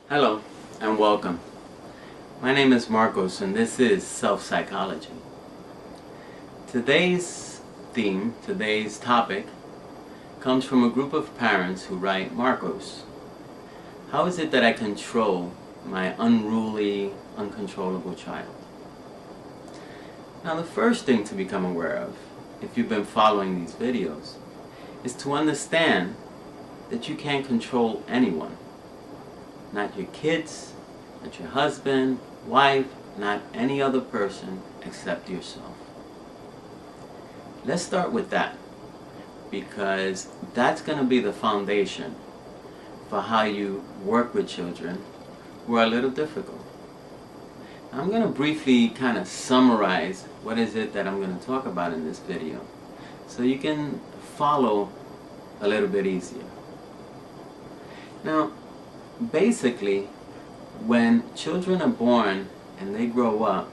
Hello and welcome. My name is Marcos and this is Self-Psychology. Today's theme, today's topic, comes from a group of parents who write, Marcos, how is it that I control my unruly, uncontrollable child? Now the first thing to become aware of, if you've been following these videos, is to understand that you can't control anyone. Not your kids, not your husband, wife, not any other person except yourself. Let's start with that, because that's going to be the foundation for how you work with children who are a little difficult. I'm going to briefly kind of summarize what is it that I'm going to talk about in this video, so you can follow a little bit easier. Now, basically, when children are born and they grow up,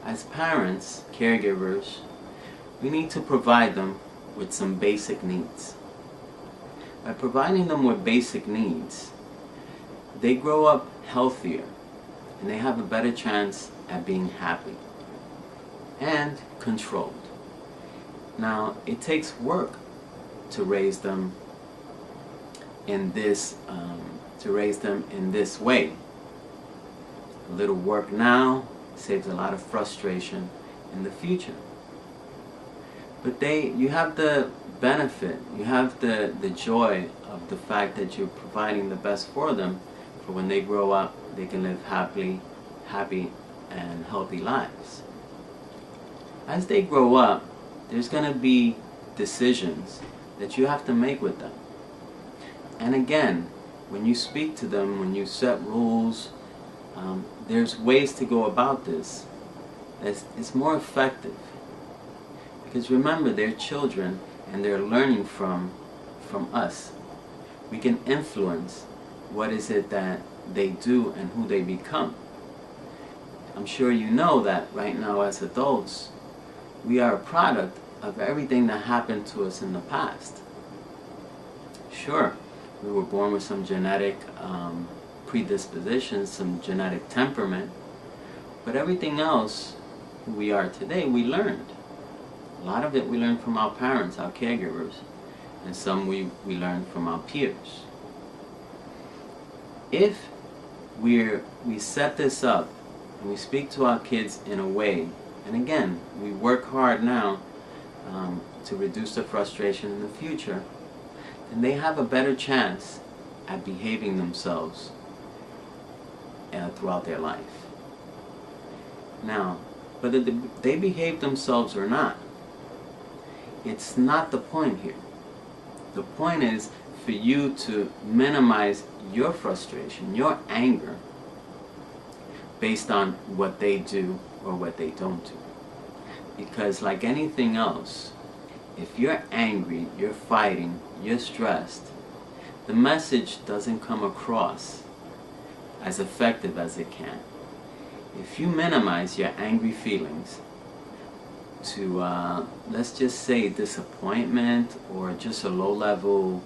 as parents, caregivers, we need to provide them with some basic needs. By providing them with basic needs, they grow up healthier and they have a better chance at being happy and controlled. Now, it takes work to raise them in this way. A little work now saves a lot of frustration in the future. But you have the benefit, you have the joy of the fact that you're providing the best for them, for when they grow up, they can live happy and healthy lives. As they grow up, there's going to be decisions that you have to make with them. And again, when you speak to them, when you set rules, there's ways to go about this. It's more effective. Because remember, they're children and they're learning from us. We can influence what is it that they do and who they become. I'm sure you know that right now as adults, we are a product of everything that happened to us in the past. Sure, we were born with some genetic predispositions, some genetic temperament, but everything else who we are today, we learned. A lot of it we learned from our parents, our caregivers, and some we learned from our peers. If we set this up and we speak to our kids in a way, and again, we work hard now to reduce the frustration in the future, then they have a better chance at behaving themselves throughout their life. Now, whether they behave themselves or not, it's not the point here. The point is for you to minimize your frustration, your anger, based on what they do or what they don't do. Because like anything else, if you're angry, you're fighting, you're stressed, the message doesn't come across as effective as it can. If you minimize your angry feelings to, let's just say, disappointment or just a low-level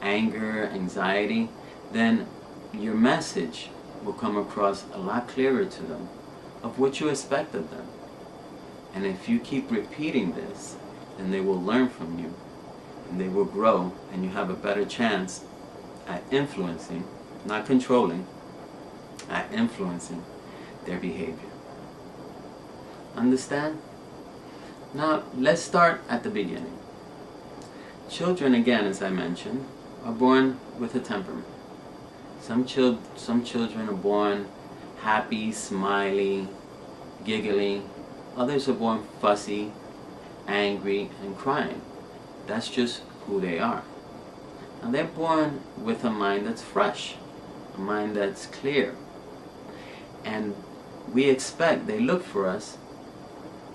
anger, anxiety, then your message will come across a lot clearer to them of what you expect of them. And if you keep repeating this, then they will learn from you, and they will grow, and you have a better chance at influencing, not controlling, at influencing their behavior. Understand? Now, let's start at the beginning. Children, again, as I mentioned, are born with a temperament. Some children are born happy, smiley, giggly. Others are born fussy, angry, and crying. That's just who they are. Now, they're born with a mind that's fresh, a mind that's clear. And they look for us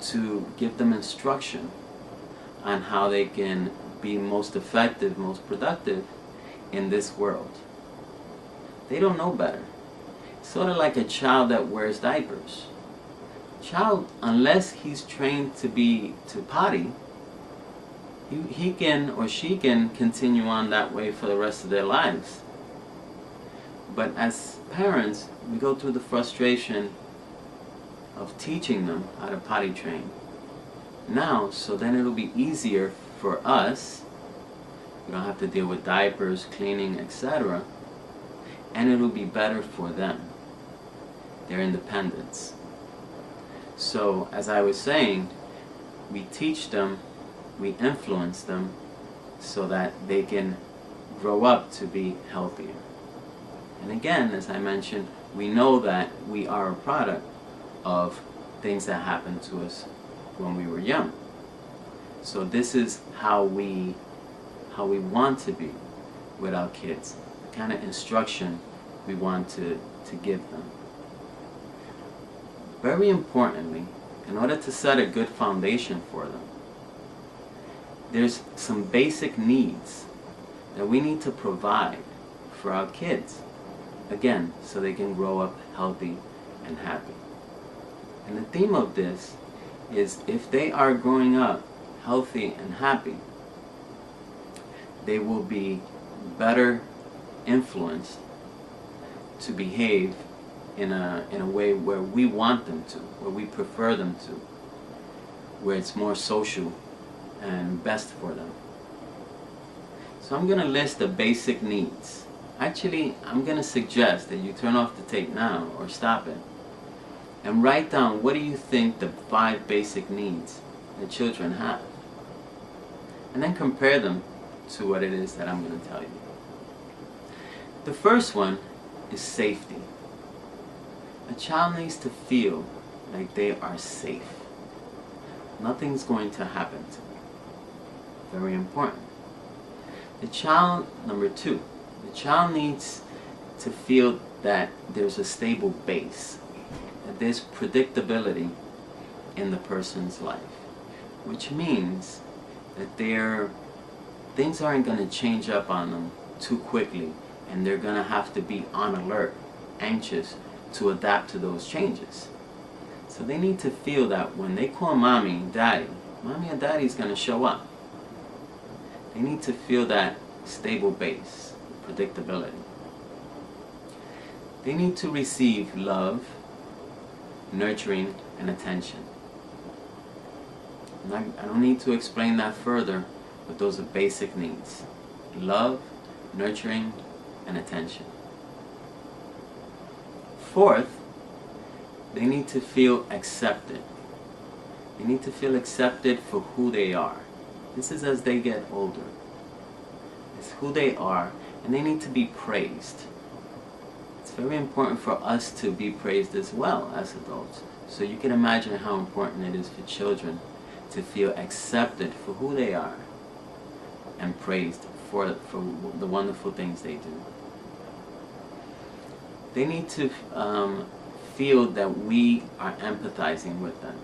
to give them instruction on how they can be most effective, most productive in this world. They don't know better. It's sort of like a child that wears diapers. Child, unless he's trained to potty, he can or she can continue on that way for the rest of their lives. But as parents, we go through the frustration of teaching them how to potty train now, so then it'll be easier for us. We don't have to deal with diapers, cleaning, etc. And it'll be better for them, their independence. So, as I was saying, we teach them, we influence them, so that they can grow up to be healthier. And again, as I mentioned, we know that we are a product of things that happened to us when we were young. So this is how we want to be with our kids, the kind of instruction we want to give them. Very importantly, in order to set a good foundation for them, there's some basic needs that we need to provide for our kids, again, so they can grow up healthy and happy. And the theme of this is, if they are growing up healthy and happy, they will be better influenced to behave in a way where we want them to, where we prefer them to, where it's more social and best for them. So I'm going to list the basic needs. Actually, I'm going to suggest that you turn off the tape now or stop it and write down, what do you think the 5 basic needs that children have? And then compare them to what it is that I'm going to tell you. The first one is safety. A child needs to feel like they are safe. Nothing's going to happen to them. Very important. Number 2, the child needs to feel that there's a stable base, that there's predictability in the person's life, which means that things aren't going to change up on them too quickly, and they're going to have to be on alert, anxious to adapt to those changes. So they need to feel that when they call mommy and daddy is going to show up. They need to feel that stable base, predictability. They need to receive love, nurturing, and attention. I don't need to explain that further, but those are basic needs. Love, nurturing, and attention. Fourth, they need to feel accepted. They need to feel accepted for who they are. This is as they get older. It's who they are, and they need to be praised. It's very important for us to be praised as well as adults. So you can imagine how important it is for children to feel accepted for who they are and praised for the wonderful things they do. They need to feel that we are empathizing with them.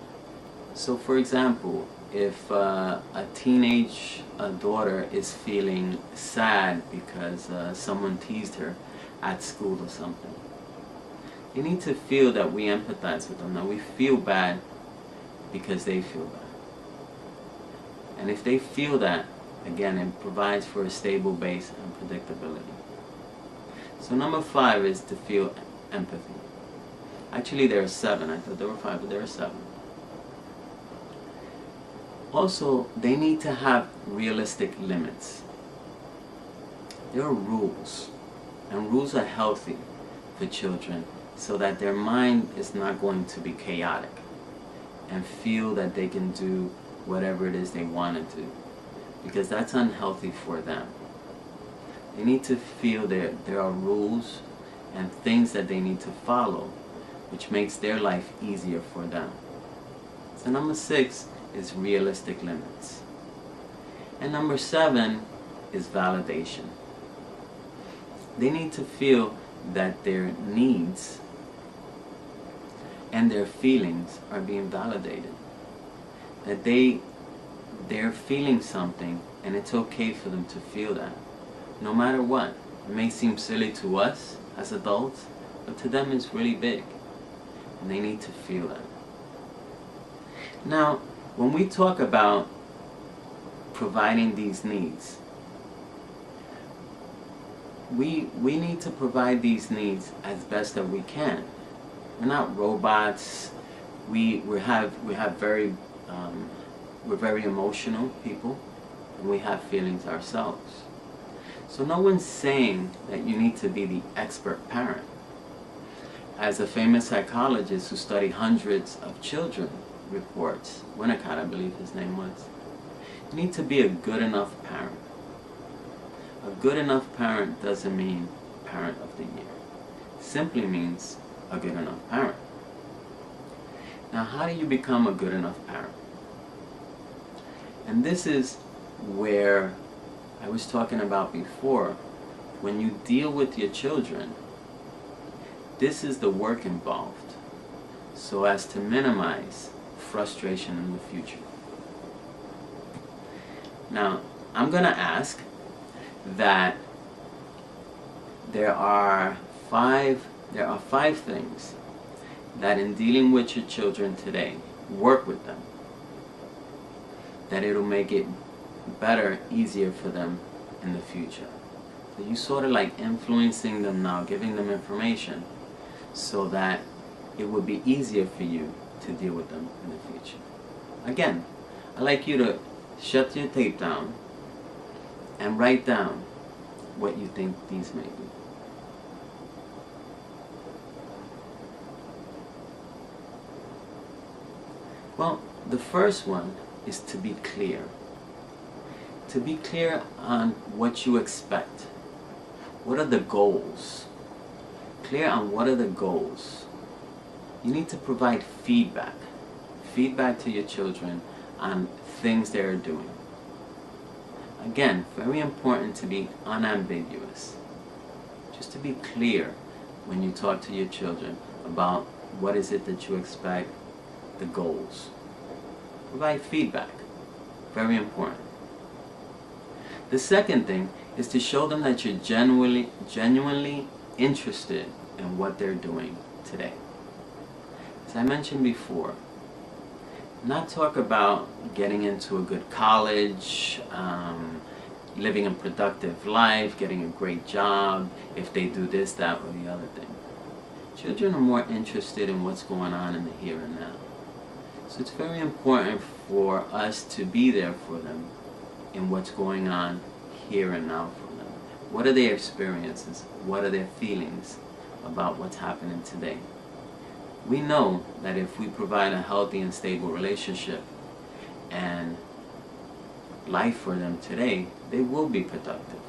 So for example, if a teenage daughter is feeling sad because someone teased her at school or something, they need to feel that we empathize with them, that we feel bad because they feel bad. And if they feel that, again, it provides for a stable base and predictability. So number 5 is to feel empathy. Actually, there are 7. I thought there were 5, but there are 7. Also, they need to have realistic limits. There are rules, and rules are healthy for children so that their mind is not going to be chaotic and feel that they can do whatever it is they want to do, because that's unhealthy for them. They need to feel there are rules and things that they need to follow, which makes their life easier for them. So number 6 is realistic limits. And number 7 is validation. They need to feel that their needs and their feelings are being validated. That they're feeling something, and it's okay for them to feel that, no matter what. It may seem silly to us as adults, but to them it's really big, and they need to feel that. Now, when we talk about providing these needs, we need to provide these needs as best that we can. We're not robots. We have very we're very emotional people, and we have feelings ourselves. So no one's saying that you need to be the expert parent. As a famous psychologist who studied hundreds of children reports, Winnicott, I believe his name was, you need to be a good enough parent. A good enough parent doesn't mean parent of the year. It simply means a good enough parent. Now, how do you become a good enough parent? And this is where I was talking about before. When you deal with your children, this is the work involved, so as to minimize frustration in the future. Now, I'm going to ask that there are five things that in dealing with your children today, work with them, that it'll make it better, easier for them in the future. So you sort of like influencing them now, giving them information, so that it would be easier for you to deal with them in the future. Again, I'd like you to shut your tape down and write down what you think these may be. Well, the first one is to be clear. To be clear on what you expect. What are the goals? Clear on what are the goals. You need to provide feedback. Feedback to your children on things they are doing. Again, very important to be unambiguous. Just to be clear when you talk to your children about what is it that you expect, the goals. Provide feedback. Very important. The second thing is to show them that you're genuinely interested in what they're doing today. As I mentioned before, not talk about getting into a good college, living a productive life, getting a great job, if they do this, that, or the other thing. Children are more interested in what's going on in the here and now. So it's very important for us to be there for them in what's going on here and now for them. What are their experiences? What are their feelings about what's happening today? We know that if we provide a healthy and stable relationship and life for them today, they will be productive,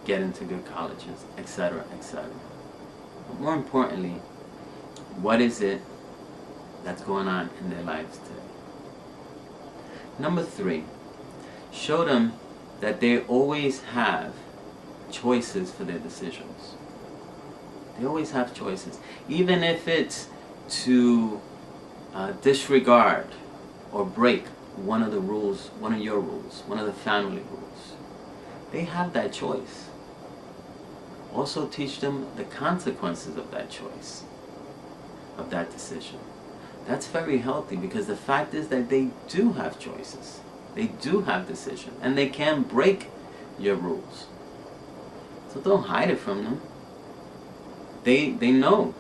get into good colleges, etc., etc. But more importantly, what is it that's going on in their lives today? Number 3, show them that they always have choices for their decisions. They always have choices. Even if it's to disregard or break one of the rules, one of your rules, one of the family rules. They have that choice. Also teach them the consequences of that choice, of that decision. That's very healthy, because the fact is that they do have choices. They do have decisions, and they can break your rules. So don't hide it from them. They know.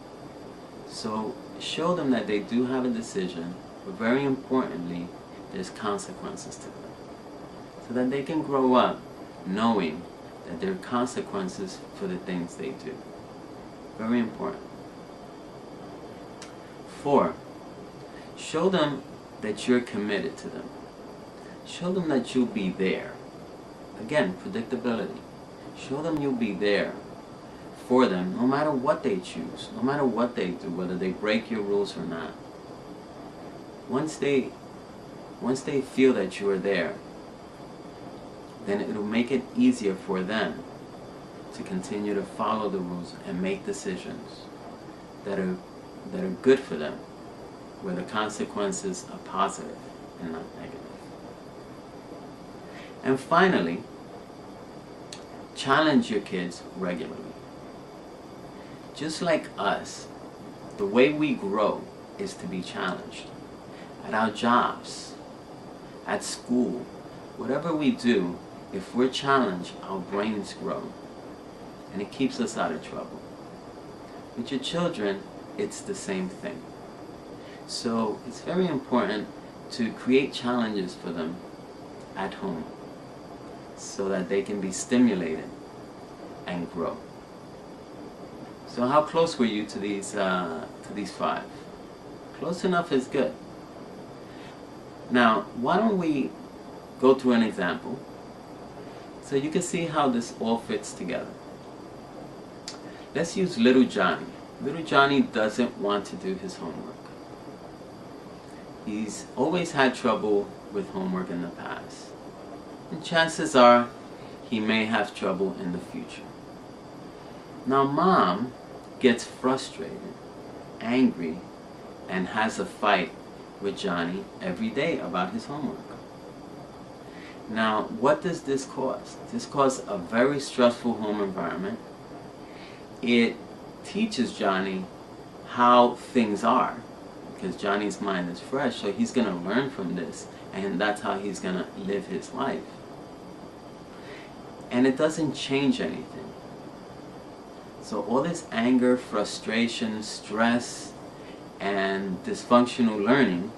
So show them that they do have a decision, but very importantly, there's consequences to them. So that they can grow up knowing that there are consequences for the things they do. Very important. 4, show them that you're committed to them. Show them that you'll be there. Again, predictability. Show them you'll be there for them no matter what they choose, no matter what they do, whether they break your rules or not. Once they feel that you are there, then it'll make it easier for them to continue to follow the rules and make decisions that are good for them, where the consequences are positive and not negative. And finally, challenge your kids regularly. Just like us, the way we grow is to be challenged. At our jobs, at school, whatever we do, if we're challenged, our brains grow. and it keeps us out of trouble. With your children, it's the same thing. So it's very important to create challenges for them at home so that they can be stimulated and grow. So how close were you to these 5? Close enough is good. Now, why don't we go through an example so you can see how this all fits together. Let's use little Johnny. Little Johnny doesn't want to do his homework. He's always had trouble with homework in the past. And chances are he may have trouble in the future. Now Mom gets frustrated, angry, and has a fight with Johnny every day about his homework. Now, what does this cause? This causes a very stressful home environment. It teaches Johnny how things are, because Johnny's mind is fresh, so he's going to learn from this, and that's how he's going to live his life. And it doesn't change anything. So all this anger, frustration, stress, and dysfunctional learning,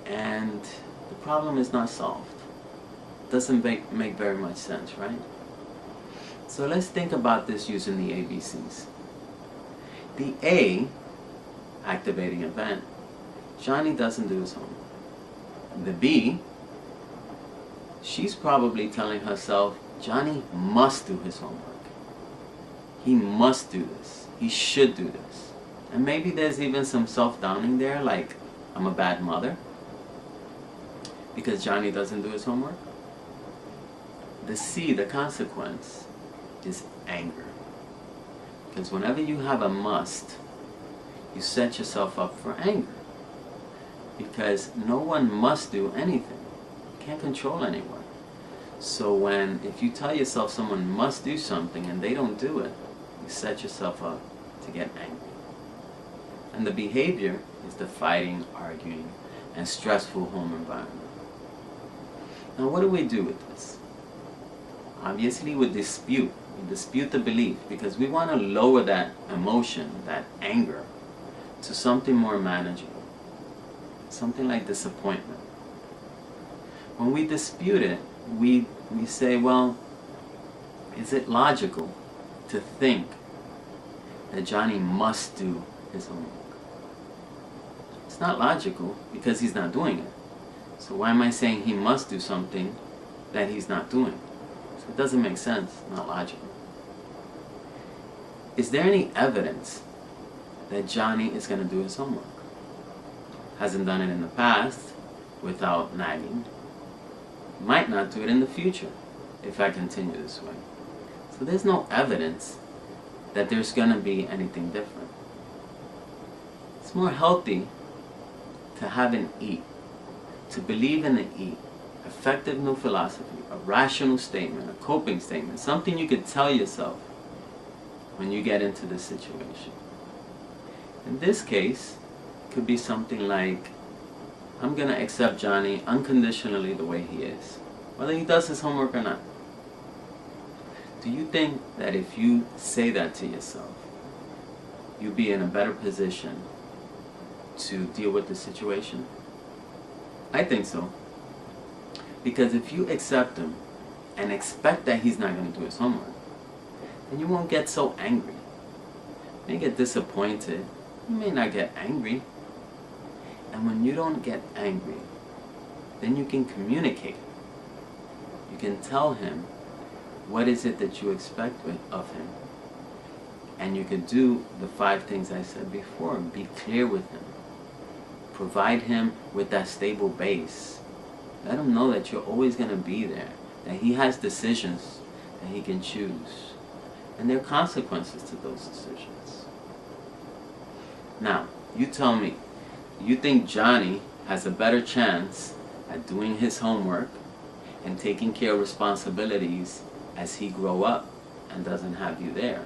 and the problem is not solved. Doesn't make very much sense, right? So let's think about this using the ABCs. The A, activating event, Johnny doesn't do his homework. The B, she's probably telling herself, Johnny must do his homework. He must do this. He should do this. And maybe there's even some self-downing there, like, I'm a bad mother because Johnny doesn't do his homework. The C, the consequence, is anger. Because whenever you have a must, you set yourself up for anger. Because no one must do anything. You can't control anyone. So if you tell yourself someone must do something and they don't do it, you set yourself up to get angry. And the behavior is the fighting, arguing, and stressful home environment. Now what do we do with this? Obviously we dispute the belief, because we want to lower that emotion, that anger, to something more manageable. Something like disappointment. When we dispute it, we say, well, is it logical to think that Johnny must do his homework? It's not logical because he's not doing it. So why am I saying he must do something that he's not doing? So it doesn't make sense, not logical. Is there any evidence that Johnny is going to do his homework? Hasn't done it in the past without nagging. Might not do it in the future if I continue this way. So there's no evidence that there's going to be anything different. It's more healthy to have an E, to believe in an E, effective new philosophy, a rational statement, a coping statement, something you could tell yourself when you get into this situation. In this case, it could be something like, I'm going to accept Johnny unconditionally the way he is, whether he does his homework or not. Do you think that if you say that to yourself, you'll be in a better position to deal with the situation? I think so. Because if you accept him and expect that he's not going to do his homework, then you won't get so angry. You may get disappointed. You may not get angry. And when you don't get angry, then you can communicate. You can tell him what is it that you expect of him. And you could do the 5 things I said before. Be clear with him. Provide him with that stable base. Let him know that you're always going to be there. That he has decisions that he can choose. And there are consequences to those decisions. Now, you tell me, you think Johnny has a better chance at doing his homework and taking care of responsibilities as he grow up and doesn't have you there,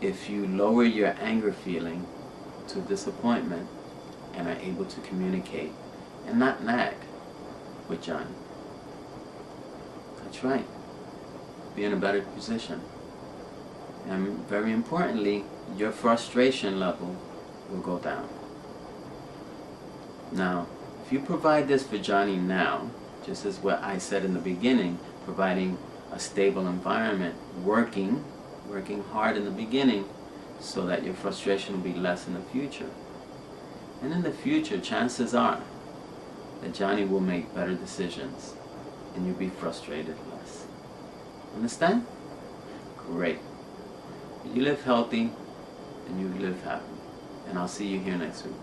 if you lower your anger feeling to disappointment and are able to communicate and not nag with Johnny? That's right. be in a better position. And very importantly, your frustration level will go down. Now, if you provide this for Johnny now, just as what I said in the beginning, providing a stable environment, working hard in the beginning so that your frustration will be less in the future. And in the future, chances are that Johnny will make better decisions and you'll be frustrated less. Understand? Great. You live healthy and you live happy. And I'll see you here next week.